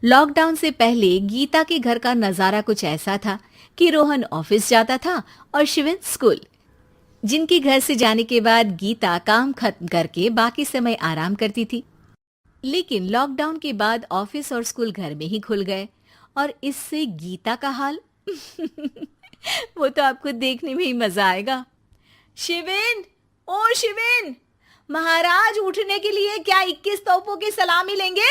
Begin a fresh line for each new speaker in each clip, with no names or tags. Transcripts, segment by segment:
Lockdown से पहले गीता के घर का नजारा कुछ ऐसा था कि रोहन ऑफिस जाता था और शिविन स्कूल। जिनके घर से जाने के बाद गीता काम खत्म करके बाकी समय आराम करती थी। लेकिन लॉकडाउन के बाद ऑफिस और स्कूल घर में ही खुल गए और इससे गीता का हाल वो तो आपको देखने में ही मजा आएगा। शिविन, ओ शिविन, महाराज उठने के लिए क्या 21 तोपों की सलामी लेंगे?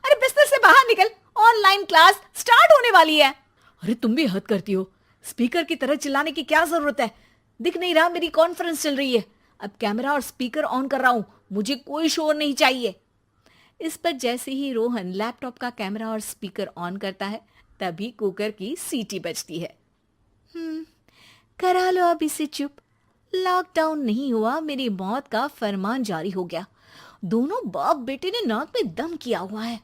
अरे बिस्तर से बाहर निकल, ऑनलाइन क्लास स्टार्ट होने वाली है। अरे तुम भी हद करती हो, स्पीकर की तरह चिल्लाने की क्या जरूरत है? दिख नहीं रहा मेरी कॉन्फ्रेंस चल रही है। अब कैमरा और स्पीकर ऑन कर रहा हूं, मुझे कोई शोर नहीं चाहिए। इस पर जैसे ही रोहन लैपटॉप का कैमरा और स्पीकर ऑन करता है तभी कुकर की सीटी बजती है। करा लो अब इसे चुप। लॉकडाउन नहीं हुआ, मेरी मौत का फरमान जारी हो गया। दोनों बाप बेटे ने नाक में दम किया हुआ है।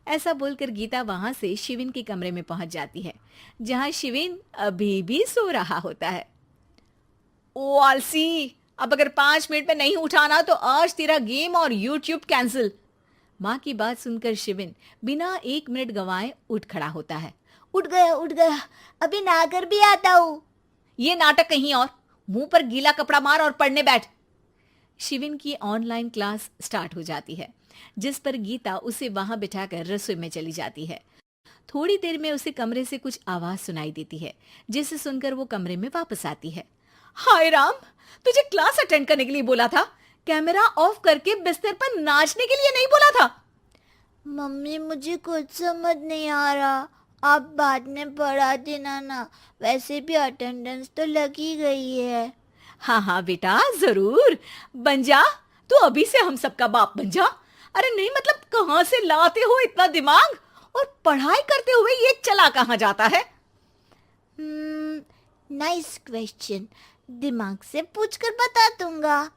ऐसा बोलकर गीता वहां से शिविन के कमरे में पहुंच जाती है, जहां शिविन अभी भी सो रहा होता है। ओ आलसी, अब अगर 5 मिनट में नहीं उठाना तो आज तेरा गेम और यूट्यूब कैंसिल। माँ की बात सुनकर शिविन बिना 1 मिनट गंवाए उठ खड़ा होता है। उठ गया, अभी नहाकर भी आता हूँ। ये नाटक कहीं और, मुंह पर गीला कपड़ा मार और पढ़ने बैठ। शिविन की ऑनलाइन क्लास स्टार्ट हो जाती है, जिस पर गीता उसे वहां बिठाकर रसोई में चली जाती है। थोड़ी देर में उसे कमरे से कुछ आवाज सुनाई देती है, जिसे सुनकर वो कमरे में वापस आती है। हाय राम, तुझे क्लास अटेंड करने के लिए बोला था, कैमरा ऑफ करके बिस्तर पर नाचने के लिए नहीं बोला था।
मम्मी मुझे कुछ समझ नहीं आ रहा, आप बाद में पढ़ा देना ना। वैसे भी अटेंडेंस तो लगी गई है।
हाँ हाँ बेटा, जरूर बन जा। तू अभी से हम सबका बाप बन जा। अरे नहीं मतलब कहाँ से लाते हो इतना दिमाग, और पढ़ाई करते हुए ये चला कहाँ जाता है?
नाइस क्वेश्चन, दिमाग से पूछकर बता दूंगा।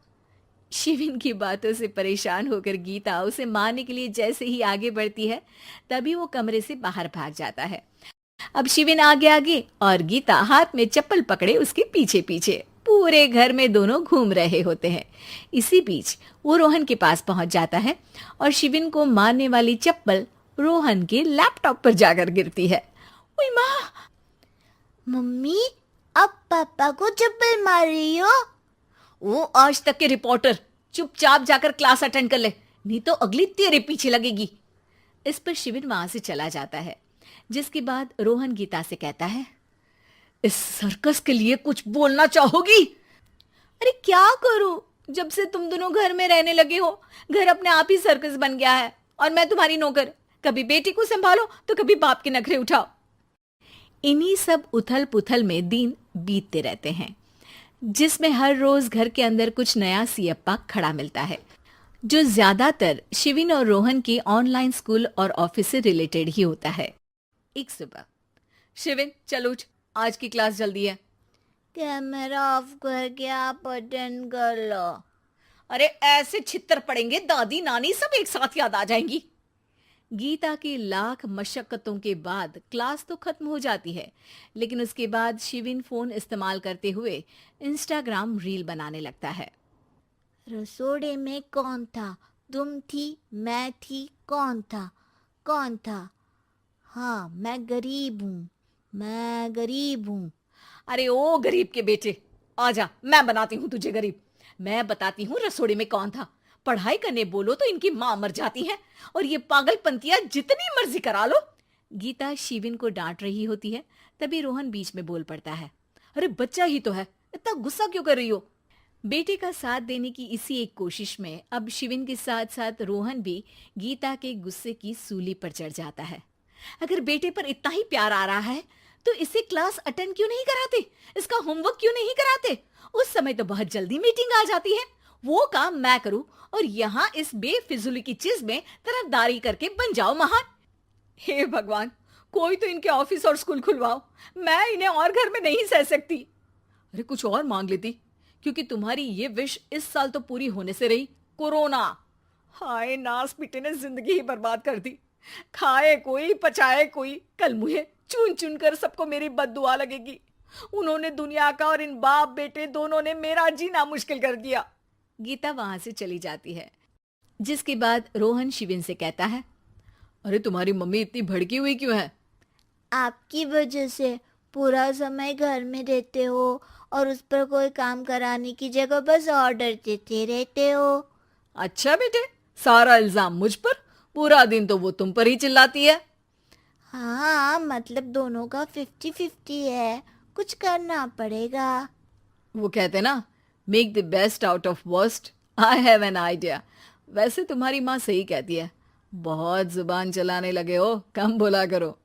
शिविन की बातों से परेशान होकर गीता उसे मारने के लिए जैसे ही आगे बढ़ती है तभी वो कमरे से बाहर भाग जाता है। अब शिविन आगे आगे और गीता हाथ में चप्पल पकड़े उसके पीछे पीछे पूरे घर में दोनों घूम रहे होते हैं। इसी बीच वो रोहन के पास पहुंच जाता है और शिविन को मारने वाली चप्पल रोहन के लैपटॉप पर जाकर गिरती है। ओए माँ!
मम्मी, अब पापा को चप्पल मार रही हो?
वो आज तक के रिपोर्टर, चुपचाप जाकर क्लास अटेंड कर ले, नहीं तो अगली तेरे पीछे लगेगी। इस पर शिविन वहां से चला जाता है, जिसके बाद रोहन गीता से कहता है, इस सर्कस के लिए कुछ बोलना चाहोगी? अरे क्या करूं, जब से तुम दोनों घर में रहने लगे हो घर अपने आप ही सर्कस बन गया है और मैं तुम्हारी नौकर। कभी बेटी को संभालो तो कभी बाप के नखरे उठाओ। इन्हीं सब उथल पुथल में दिन बीतते रहते हैं, जिसमें हर रोज घर के अंदर कुछ नया सियप्पा खड़ा मिलता है, जो ज्यादातर शिविन और रोहन के ऑनलाइन स्कूल और ऑफिस से रिलेटेड ही होता है। एक सुबह, शिविन चलो उठ, आज की क्लास जल्दी है।
कैमरा ऑफ करके आप अटेंड कर लो।
अरे ऐसे छित्तर पड़ेंगे, दादी नानी सब एक साथ याद आ जाएंगी। गीता की लाख मशक्कतों के बाद क्लास तो खत्म हो जाती है, लेकिन उसके बाद शिविन फोन इस्तेमाल करते हुए इंस्टाग्राम रील बनाने लगता है।
रसोड़े में कौन था? तुम थी, मैं थी, कौन था? कौन था? हाँ, मैं गरीब हूँ, मैं गरीब हूँ।
अरे ओ गरीब के बेटे, आजा, मैं बनाती हूँ तुझे गरीब। मैं बताती हूँ रसोड़े में कौन था। पढ़ाई करने बोलो तो इनकी माँ मर जाती है, और ये पागलपंतियां जितनी मर्जी करा लो। गीता शिविन को डांट रही होती है, तभी रोहन बीच में बोल पड़ता है। अरे बच्चा ही तो है, इतना गुस्सा क्यों कर रही हो? बेटे का साथ देने की इसी एक कोशिश में अब शिविन के साथ साथ रोहन भी गीता के गुस्से की सूली पर चढ़ जाता है। अगर बेटे पर इतना ही प्यार आ रहा है तो इसे क्लास अटेंड क्यों नहीं कराते, इसका होमवर्क क्यों नहीं कराते? उस समय तो बहुत जल्दी मीटिंग आ जाती है, वो काम मैं करूं और यहाँ इस बेफिजुली की चीज में तरफदारी करके बन जाओ महान। हे भगवान, कोई तो इनके ऑफिस और स्कूल खुलवाओ, मैं इन्हें और घर में नहीं सह सकती। अरे कुछ और मांग लेती, क्योंकि तुम्हारी ये विश इस साल तो पूरी होने से रही, कोरोना। हाय नास पिटे ने जिंदगी ही बर्बाद कर दी। खाए कोई पचाए कोई, कल मुझे चुन चुन कर सबको मेरी बद्दुआ लगेगी। उन्होंने दुनिया का और इन बाप बेटे दोनों ने मेरा जीना मुश्किल कर दिया। गीता वहां से चली जाती है, जिसके बाद रोहन शिविन से कहता है, अरे तुम्हारी मम्मी इतनी भड़की हुई क्यों है?
आपकी वजह से पूरा समय घर में रहते हो और उस पर कोई काम कराने की जगह बस ऑर्डर देते रहते हो।
अच्छा बेटे, सारा इल्जाम मुझ पर, पूरा दिन तो वो तुम पर ही चिल्लाती है।
हाँ, मतलब दोनों का 50-50 है, कुछ करना पड़ेगा।
वो कहते ना, make the best out of worst. I have an idea. वैसे तुम्हारी माँ सही कहती है, बहुत जुबान चलाने लगे हो, कम बोला करो।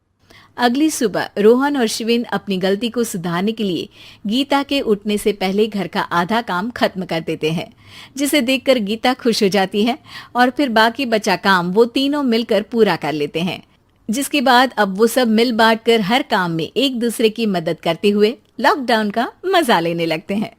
अगली सुबह रोहन और शिविन अपनी गलती को सुधारने के लिए गीता के उठने से पहले घर का आधा काम खत्म कर देते हैं, जिसे देखकर गीता खुश हो जाती है और फिर बाकी बचा काम वो तीनों मिलकर पूरा कर लेते हैं। जिसके बाद अब वो सब मिल बांट कर हर काम में एक दूसरे की मदद करते हुए लॉकडाउन का मजा लेने लगते हैं।